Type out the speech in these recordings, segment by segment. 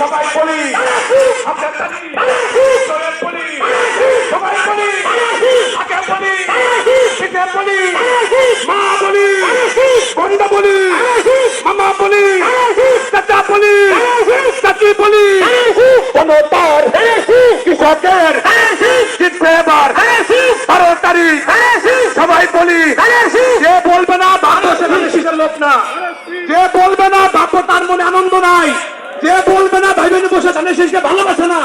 সবাই বলি হাতের তালি জোরে বলি সবাই বলি আগে বলি পিঠে বলি মা বলি বন্ধু বলি মামা বলি চাচা বলি চাচি বলি জনতার কৃষকের জিতবে এবার 12 তারিখ সবাই বলি যে বলবে না ভাবো সেখানে লোক না, যে বলবে না ভাবো তার মনে আনন্দ নাই, যে বলবে না ভাই বোন বসে ধানের শীষকে ভালোবাসে না,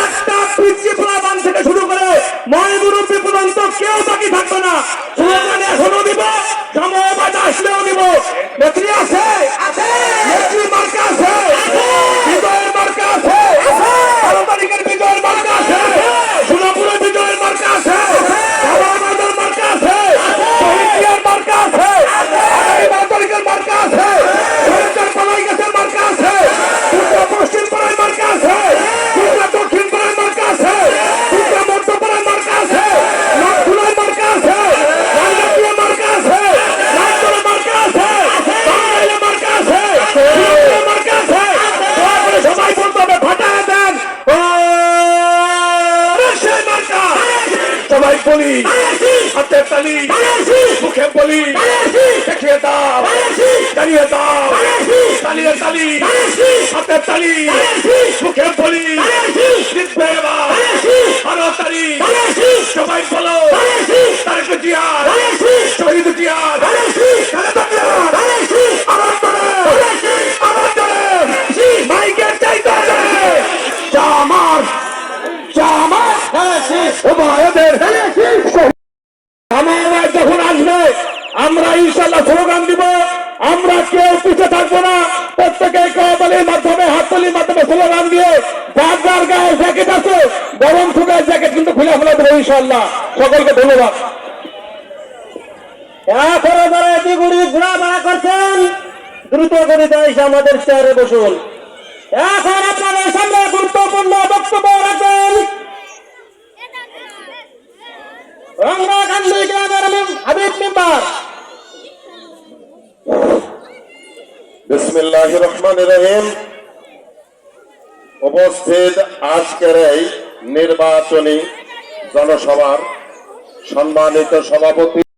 একটা পিচ্ছি পোলাপান থেকে শুরু করে ময় মুরব্বী পর্যন্ত কেউ বাকি থাকবে না। স্লোগানে এখনো দিব, সময় বাজে আসলেও দিব। নেত্রী আছে, নেত্রী মার্কা আছে, বিজয়ের মার্কা আছে, 12 তারিখের বিজয়ের মার্কা আছে, সোনাপুরের বিজয়ের মার্কা আছে, ঢালাবাজার মার্কা আছে, শহীদিয়ার মার্কা আছে, 12 তারিখের মার্কা আছে, শহীদের পালাই গাছের মার্কা আছে, উত্তর পশ্চিম পাড়ায় মার্কা আছে, দক্ষিণ পাড়ায় মার্কা আছে, মধ্য পাড়ায় মার্কা আছে, নাগপুরায় মার্কা আছে, রাঙ্গাটিয়া মার্কা আছে, রাজপুরে মার্কা আছে, বাংলাইলে মার্কা আছে, সিলেটে মার্কা আছে। দয়া করে সবাই বলতে হবে ফাটায় দেন সেই মার্কা। সবাই বলি হাতের তালি মুখে বলি দেখিয়ে দাও দাঁড়িয়ে দাও তালিয়ে তালি হাতের তালি মুখে বলি জিতবে এবার 12 তারিখ সবাই বলো তারেক জিয়ার শহীদ জিয়ার মাইকের চাইতে আমার যখন আসবে আমরা ইনশাল্লাহ স্লোগান দিব, আমরা কেউ পিছিয়ে থাকবো না। প্রত্যেকে কাবালির মাধ্যমে হাততালির মাধ্যমে স্লোগান দিয়ে যার যার গায়ে জ্যাকেট আছে গরম সুগার জ্যাকেট কিন্তু খুলে ফেলে দেবো ইনশাল্লাহ। সকলকে ধন্যবাদ। এখনো যারা এটি গুড়ি ঘোরাফেরা করছেন দ্রুত গতিতে এসে আমাদের চেয়ারে বসুন। এখন আপনাদের সামনে গুরুত্বপূর্ণ বক্তব্য রাখবেন রংরাকান্দি গ্রামের হাবিব মেম্বার। বিসমিল্লাহির রহমানির রহিম। উপস্থিত আজকের এই নির্বাচনী জনসভার সম্মানিত সভাপতি